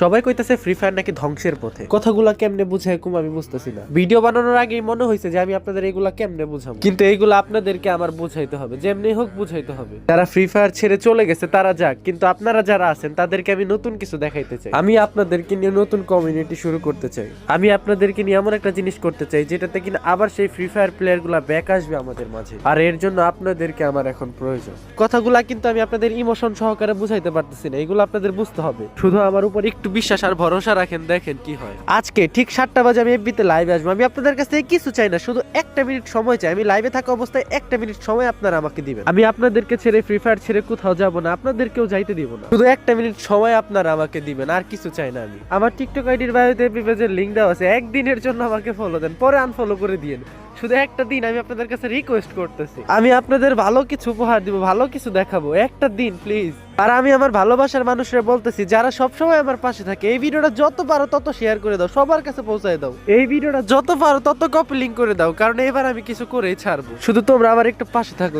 সবাই কইতাছে free fire নাকি ধ্বংসের পথে। কথাগুলা কেমনে বুঝাই কুম আমি বুঝতেছি না। ভিডিও বানানোর আগেই মনে হয়েছে যে আমি আপনাদের এগুলা কেমনে বুঝাবো, কিন্তু এইগুলা আপনাদেরকে আমার বুঝাইতে হবে, যেমনি হোক বুঝাইতে হবে। যারা ফ্রি ফায়ার ছেড়ে চলে গেছে তারা যাক, কিন্তু আপনারা যারা আছেন তাদেরকে আমি নতুন কিছু দেখাইতে চাই। আমি আপনাদেরকে নিয়ে নতুন কমিউনিটি শুরু করতে চাই। আমি আপনাদেরকে নিয়ে এমন একটা জিনিস করতে চাই যেটাতে কিনা আবার সেই ফ্রি ফায়ার প্লেয়ার গুলা ব্যাক আসবে আমাদের মাঝে, আর এর জন্য আপনাদেরকে আমার এখন প্রয়োজন। কথাগুলা কিন্তু আমি আপনাদের ইমোশন সহকারে বুঝাইতে পারতেছি না, এগুলো আপনাদের বুঝতে হবে। শুধু আমার উপর একটু বিশ্বাস আর ভরসা রাখেন, দেখেন কি হয়। আজকে ঠিক 7টা বাজে আমি এফবিতে লাইভে আসবো। আমি আপনাদের কাছ থেকে কিছু চাই না, শুধু 1টা মিনিট সময় চাই। আমি লাইভে থাকা অবস্থায় 1টা মিনিট সময় আপনারা আমাকে দিবেন। আমি আপনাদেরকে ছেড়ে ফ্রি ফায়ার ছেড়ে কোথাও যাব না, আপনাদেরকেও যাইতে দিব না। শুধু 1টা মিনিট সময় আপনারা আমাকে দিবেন, আর কিছু চাই না আমি। আমার টিকটক আইডির বায়োতে এফবি পেজের লিংক দেওয়া আছে, একদিনের জন্য আমাকে ফলো দেন, পরে আনফলো করে দিয়েন। শুধু একটা দিন আমি আপনাদের কাছে রিকোয়েস্ট করতেছি। আমি আপনাদের ভালো কিছু উপহার দিব, ভালো কিছু দেখাবো, একটা দিন প্লিজ। আর আমি আমার ভালোবাসার মানুষরা বলতেছি, যারা সবসময় আমার পাশে থাকে, এই ভিডিওটা যত পারো তত শেয়ার করে দাও, সবার কাছে পৌঁছায় দাও। এই ভিডিওটা যত পারো তত কপি লিংক করে দাও, কারণ এবার আমি কিছু করেই ছাড়বো। শুধু তোমরা আমার একটু পাশে থাকো।